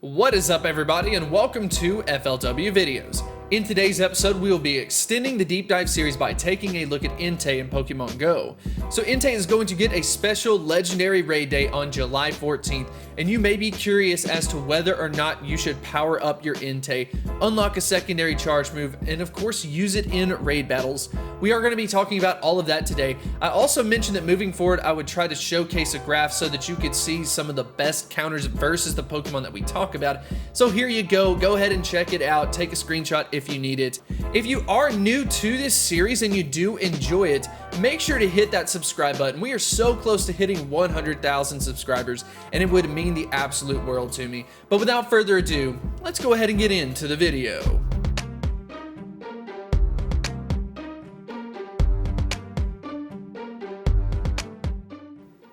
What is up, everybody, and welcome to FLW Videos. In today's episode, we will be extending the deep dive series by taking a look at Entei in Pokemon Go. So Entei is going to get a special legendary raid day on July 14th, and you may be curious as to whether or not you should power up your Entei, unlock a secondary charge move, and of course use it in raid battles. We are going to be talking about all of that today. I also mentioned that moving forward, I would try to showcase a graph so that you could see some of the best counters versus the Pokemon that we talk about. So here you go. Go ahead and check it out. Take a screenshot if you need it. If you are new to this series and you do enjoy it, make sure to hit that subscribe button. We are so close to hitting 100,000 subscribers, and it would mean the absolute world to me. But without further ado, let's go ahead and get into the video.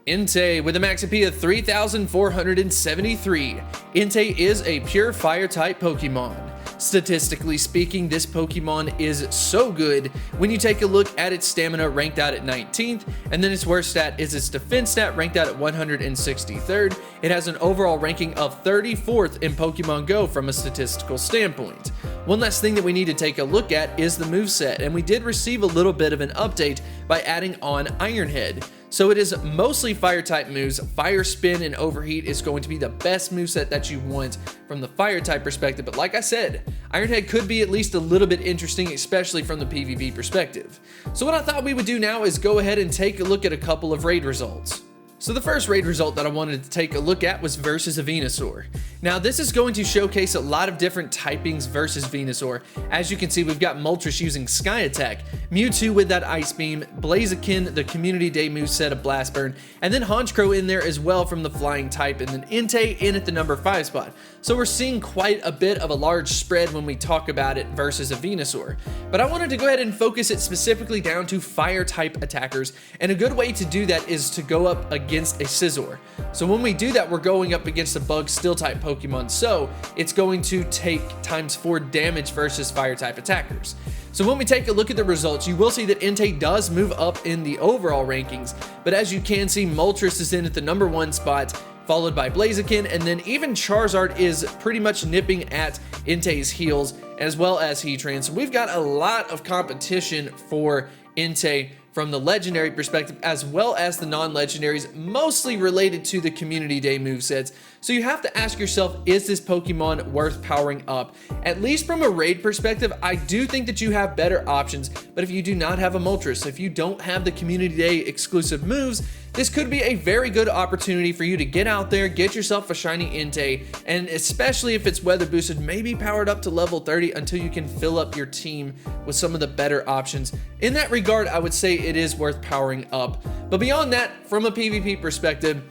Entei with a max AP of 3,473. Entei is a pure fire type Pokemon. Statistically speaking, this Pokemon is so good when you take a look at its stamina ranked out at 19th, and then its worst stat is its defense stat ranked out at 163rd. It has an overall ranking of 34th in Pokemon Go from a statistical standpoint. One last thing that we need to take a look at is the moveset, and we did receive a little bit of an update by adding on Iron Head. So it is mostly fire type moves. Fire Spin and Overheat is going to be the best moveset that you want from the fire type perspective, but like I said, Iron Head could be at least a little bit interesting, especially from the PvP perspective. So what I thought we would do now is go ahead and take a look at a couple of raid results. So the first raid result that I wanted to take a look at was versus a Venusaur. Now this is going to showcase a lot of different typings versus Venusaur. As you can see, we've got Moltres using Sky Attack, Mewtwo with that Ice Beam, Blaziken, the Community Day moveset of Blast Burn, and then Honchkrow in there as well from the Flying type, and then Entei in at the number 5 spot. So we're seeing quite a bit of a large spread when we talk about it versus a Venusaur. But I wanted to go ahead and focus it specifically down to fire type attackers, and a good way to do that is to go up against a Scizor. So when we do that, we're going up against a Bug Steel type Pokemon, so it's going to take ×4 damage versus fire type attackers. So when we take a look at the results, you will see that Entei does move up in the overall rankings, but as you can see, Moltres is in at the number 1 spot, followed by Blaziken, and then even Charizard is pretty much nipping at Entei's heels, as well as Heatran. So we've got a lot of competition for Entei from the legendary perspective, as well as the non-legendaries, mostly related to the Community Day movesets. So you have to ask yourself, is this Pokemon worth powering up? At least from a raid perspective, I do think that you have better options, but if you do not have a Moltres, if you don't have the Community Day exclusive moves, this could be a very good opportunity for you to get out there, get yourself a shiny Entei, and especially if it's weather boosted, maybe powered up to level 30 until you can fill up your team with some of the better options. In that regard, I would say it is worth powering up. But beyond that, from a PvP perspective,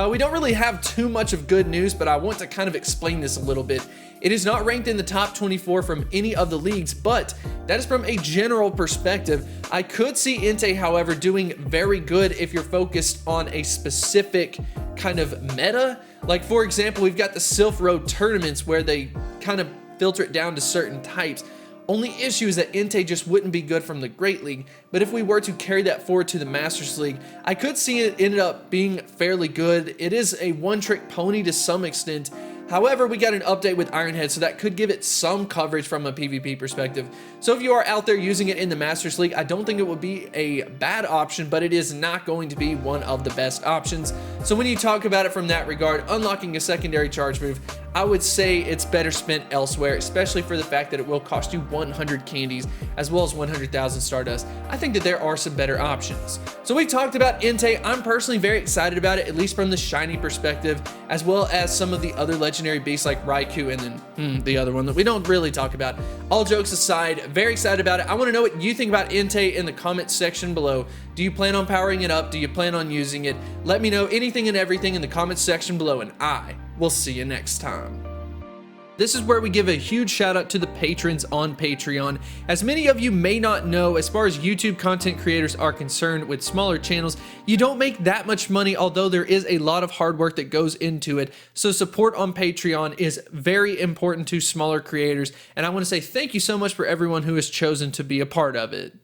we don't really have too much of good news, but I want to kind of explain this a little bit. It is not ranked in the top 24 from any of the leagues, but that is from a general perspective. I could see Entei, however, doing very good if you're focused on a specific kind of meta. Like, for example, we've got the Sylph Road tournaments where they kind of filter it down to certain types. Only issue is that Entei just wouldn't be good from the Great League, but if we were to carry that forward to the Masters League, I could see it ended up being fairly good. It is a one-trick pony to some extent. However, we got an update with Iron Head, so that could give it some coverage from a PvP perspective. So if you are out there using it in the Masters League, I don't think it would be a bad option, but it is not going to be one of the best options. So when you talk about it from that regard, unlocking a secondary charge move, I would say it's better spent elsewhere, especially for the fact that it will cost you 100 candies as well as 100,000 Stardust. I think that there are some better options. So we talked about Entei. I'm personally very excited about it, at least from the shiny perspective, as well as some of the other legendary beasts like Raikou and then the other one that we don't really talk about. All jokes aside, very excited about it. I want to know what you think about Entei in the comments section below. Do you plan on powering it up? Do you plan on using it? Let me know anything and everything in the comments section below, and I will see you next time. This is where we give a huge shout out to the patrons on Patreon. As many of you may not know, as far as YouTube content creators are concerned with smaller channels, you don't make that much money, although there is a lot of hard work that goes into it. So support on Patreon is very important to smaller creators, and I want to say thank you so much for everyone who has chosen to be a part of it.